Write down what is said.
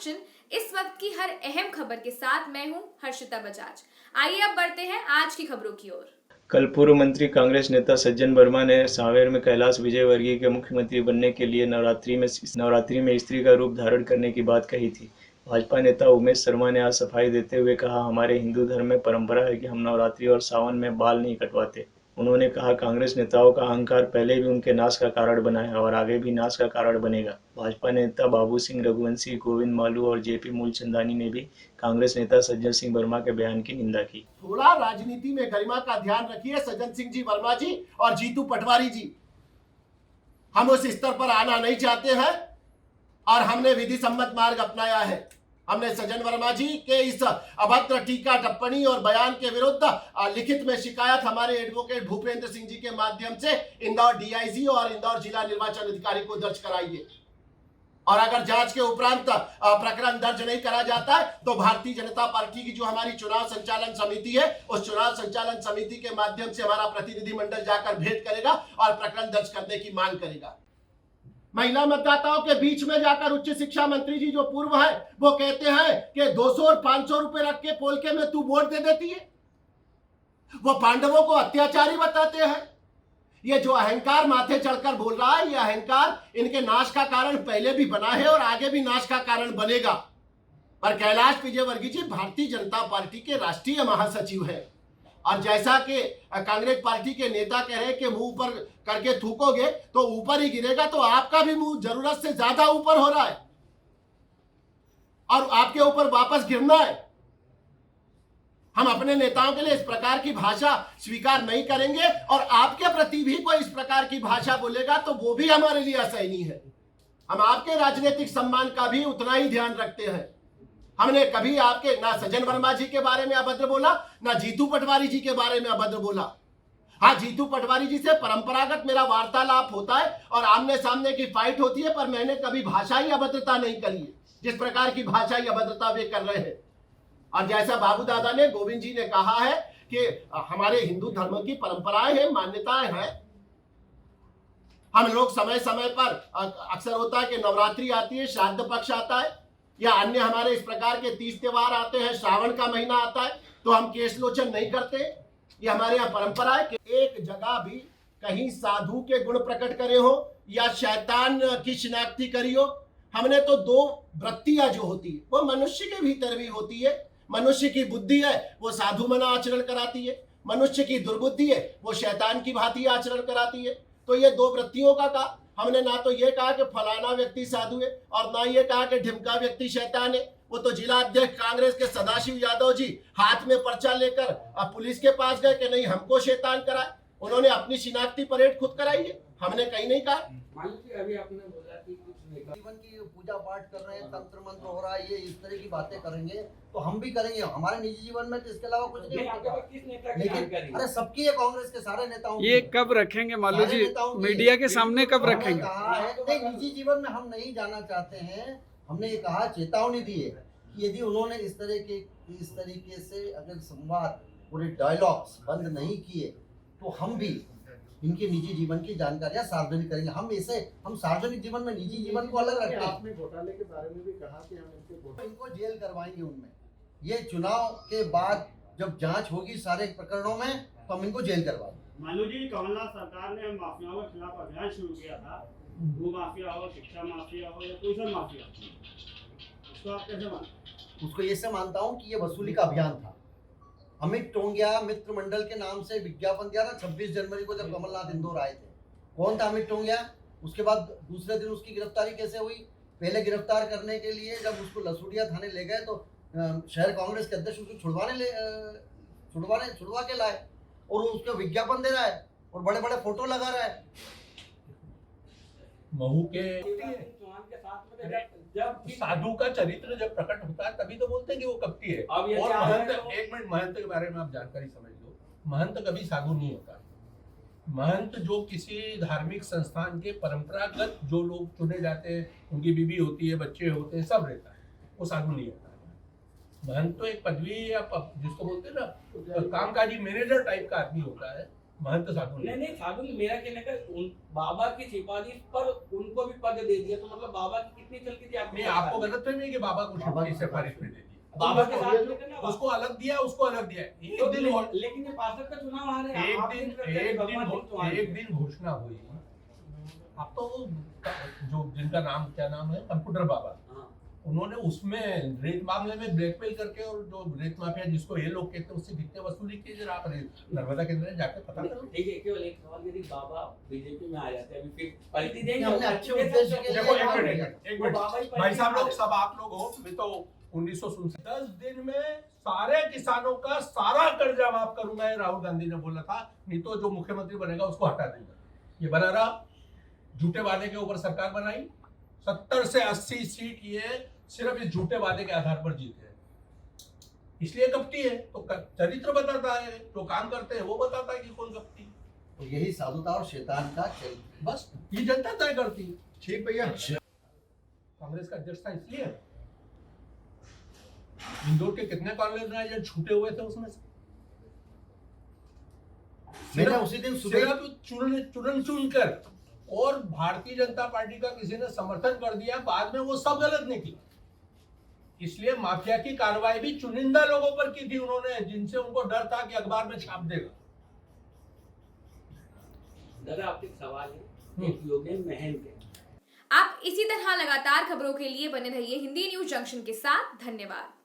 Introduction. इस वक्त की हर अहम खबर के साथ मैं हूं हर्षिता बजाज। आइए अब बढ़ते हैं आज की खबरों की ओर। कल पूर्व मंत्री कांग्रेस नेता सज्जन वर्मा ने सांवेर में कैलाश विजयवर्गीय के मुख्यमंत्री बनने के लिए नवरात्रि में स्त्री का रूप धारण करने की बात कही थी। भाजपा नेता उमेश शर्मा ने आज सफाई देते हुए कहा, हमारे हिंदू धर्म में परंपरा है कि हम नवरात्रि और सावन में बाल नहीं कटवाते। उन्होंने कहा, कांग्रेस नेताओं का अहंकार पहले भी उनके नाश का कारण बना है और आगे भी नाश का कारण बनेगा। भाजपा नेता बाबू सिंह रघुवंशी, गोविंद मालू और जेपी मूलचंदानी ने भी कांग्रेस नेता सज्जन सिंह वर्मा के बयान की निंदा की। थोड़ा राजनीति में गरिमा का ध्यान रखिए सज्जन सिंह जी वर्मा जी और जीतू पटवारी जी। हम उस स्तर पर आना नहीं चाहते हैं और हमने विधि सम्मत मार्ग अपनाया है। हमने सज्जन वर्मा जी के इस अभद्र टीका टिप्पणी और बयान के विरुद्ध लिखित में शिकायत हमारे एडवोकेट भूपेंद्र सिंह जी के माध्यम से इंदौर डीआईजी और इंदौर जिला निर्वाचन अधिकारी को दर्ज कराइए और अगर जांच के उपरांत प्रकरण दर्ज नहीं करा जाता है तो भारतीय जनता पार्टी की जो हमारी चुनाव संचालन समिति है उस चुनाव संचालन समिति के माध्यम से हमारा प्रतिनिधिमंडल जाकर भेंट करेगा और प्रकरण दर्ज करने की मांग करेगा। महिला मतदाताओं के बीच में जाकर उच्च शिक्षा मंत्री जी जो पूर्व है वो कहते हैं कि 200 और 500 रुपए रख के पोलके में तू वोट दे देती है। वो पांडवों को अत्याचारी बताते हैं। ये जो अहंकार माथे चढ़कर बोल रहा है, ये अहंकार इनके नाश का कारण पहले भी बना है और आगे भी नाश का कारण बनेगा। पर कैलाश विजयवर्गीय जी भारतीय जनता पार्टी के राष्ट्रीय महासचिव हैं और जैसा कि कांग्रेस पार्टी के नेता कह रहे हैं कि मुंह ऊपर करके थूकोगे तो ऊपर ही गिरेगा, तो आपका भी मुंह जरूरत से ज्यादा ऊपर हो रहा है और आपके ऊपर वापस गिरना है। हम अपने नेताओं के लिए इस प्रकार की भाषा स्वीकार नहीं करेंगे और आपके प्रति भी कोई इस प्रकार की भाषा बोलेगा तो वो भी हमारे लिए असहनीय है। हम आपके राजनीतिक सम्मान का भी उतना ही ध्यान रखते हैं। हमने कभी आपके ना सज्जन वर्मा जी के बारे में अभद्र बोला, ना जीतू पटवारी जी के बारे में अभद्र बोला। हाँ, जीतू पटवारी जी से परंपरागत मेरा वार्तालाप होता है और आमने सामने की फाइट होती है, पर मैंने कभी भाषाई अभद्रता नहीं करी है जिस प्रकार की भाषाई अभद्रता वे कर रहे हैं। और जैसा बाबू दादा ने, गोविंद जी ने कहा है कि हमारे हिंदू धर्म की परंपराएं हैं, मान्यताएं हैं। हम लोग समय समय पर अक्सर होता है कि नवरात्रि आती है, श्राद्ध पक्ष आता है या अन्य हमारे इस प्रकार के तीज त्योहार आते हैं, श्रावण का महीना आता है तो हम केश लोचन नहीं करते। ये हमारे यहाँ परंपरा है कि एक जगह भी कहीं साधु के गुण प्रकट करे हो या शैतान की शिनाख्ती करी हो। हमने तो दो वृत्तियां जो होती है वो मनुष्य के भीतर भी होती है। मनुष्य की बुद्धि है वो साधु मना आचरण कराती है, मनुष्य की दुर्बुद्धि है वो शैतान की भांति आचरण कराती है। तो ये दो वृत्तियों का कहा हमने, ना तो ये कहा कि फलाना व्यक्ति साधु है और ना ये कहा कि ढिमका व्यक्ति शैतान है। वो तो जिला अध्यक्ष कांग्रेस के सदाशिव यादव जी हाथ में पर्चा लेकर पुलिस के पास गए कि नहीं हमको शैतान कराए। उन्होंने अपनी शिनाख्ती परेड खुद कराई है, हमने कहीं नहीं कहा। अभी आपने बोला कि कुछ जीवन की पूजा पाठ कर रहे हैं, तंत्र मंत्र हो रहा है, ये इस तरह की बातें करेंगे तो हम भी करेंगे। हमारे निजी जीवन में तो इसके अलावा कुछ नहीं होता। लेकिन अरे सबकी है, कांग्रेस के सारे नेताओं ये कब रखेंगे मालू जी, मीडिया के सामने कब रखेंगे? कहा है नहीं, निजी जीवन में हम नहीं जाना चाहते हैं। हमने ये कहा, चेतावनी दी है कि यदि उन्होंने इस तरीके से अगर संवाद पूरे डायलॉग्स बंद नहीं किए तो हम भी इनके निजी जीवन की जानकारियां सार्वजनिक करेंगे। हम सार्वजनिक जीवन में निजी जीवन को अलग रखते हैं। आपने घोटाले के बारे में भी कहा कि हम इनको जेल करवाएंगे उनमें। ये चुनाव के बाद जब जांच होगी सारे प्रकरणों में तो हम इनको जेल करवाएंगे। मालू जी, कमलनाथ सरकार ने माफियाओं के खिलाफ अभियान शुरू किया था, भू माफिया हो, शिक्षा माफिया हो या कोई सा माफिया, उसको आप कैसे मानते? उसको ये से मानता हूँ कि ये वसूली का अभियान था। अमित टोंगिया मित्र मंडल के नाम से विज्ञापन दिया था 26 जनवरी को जब कमलनाथ इंदौर आए थे। कौन था अमित टोंगिया? उसके बाद दूसरे दिन उसकी गिरफ्तारी कैसे हुई? पहले गिरफ्तार करने के लिए जब उसको लसूड़िया थाने ले गए तो शहर कांग्रेस के अध्यक्ष उसको छुड़वा के लाए और उसका विज्ञापन दे रहा है और बड़े बड़े फोटो लगा रहा है। महू के जब साधु का चरित्र जब प्रकट होता है तभी तो बोलते हैं कि वो कपटी है। और महंत, एक मिनट, महंत के बारे में आप जानकारी समझ लो। महंत कभी साधु नहीं होता। महंत जो किसी धार्मिक संस्थान के परंपरागत जो लोग चुने जाते हैं, उनकी बीवी होती है, बच्चे होते हैं, सब रहता है, वो साधु नहीं होता। महंत तो एक पदवी या जिसको बोलते हैं ना कामकाजी मैनेजर टाइप का आदमी होता है महंत साधु नहीं नहीं साधु ने मेरा कहने का बाबा की सिफारिश पर उनको भी पद दे दिया, तो मतलब बाबा की कितनी चलती थी नहीं, आपको गलत फहमी है कि बाबा को बाबा की की सिफारिश में दे दी, बाबा के साथ लेकर ना उसको अलग दिया, उसको अलग दिया। एक दिन लेकिन ये पार्षद का चुनाव आ रहा है, एक दिन घोषणा हुई। अब तो जो जिनका नाम क्या नाम है कंप्यूटर बाबा, उन्होंने उसमें रेत मामले में ब्लैकमेल करके और जो रेत माफिया जिसको ये लोग कहते हैं उससे कितने वसूली की, जरा आप नर्मदा केंद्र में जाके पता करो। ठीक है, केवल एक सवाल, यदि बाबा बीजेपी में आ जाते हैं अभी फिर पलटी देंगे? हमने अच्छे उद्देश्य के लिए देखो एक काम मिनट किया। एक मिनट भाई साहब लोग सब आप लोग हो, मैं तो 1967 10 दिन में सारे किसानों का सारा कर्जा माफ करूंगा, ये राहुल गांधी ने बोला था। नहीं तो जो मुख्यमंत्री बनेगा उसको हटा दूंगा। ये बना रहा, झूठे वादे के ऊपर सरकार बनाई, 70 से 80 सीट ये सिर्फ इस झूठे वादे के आधार पर जीते हैं, इसलिए कपटी है। तो चरित्र बताता है, जो काम करते हैं वो बताता है कि कौन कपटी। तो यही साधुता और शैतान का चरित्र। बस ये जनता तय करती है। ठीक भैया। कांग्रेस का अध्यक्ष था इसलिए इंदौर के कितने कॉलेज छूटे हुए थे उसमें से मैंने उसी दिन सुबह चुन चुनकर, और भारतीय जनता पार्टी का किसी ने समर्थन कर दिया, बाद में वो सब गलत निकला। इसलिए माफिया की कार्रवाई भी चुनिंदा लोगों पर की थी उन्होंने, जिनसे उनको डर था कि अखबार में छाप देगा। दादा आपके सवाल है, एक योगेन महंत है। आप इसी तरह लगातार खबरों के लिए बने रहिए हिंदी न्यूज जंक्शन के साथ। धन्यवाद।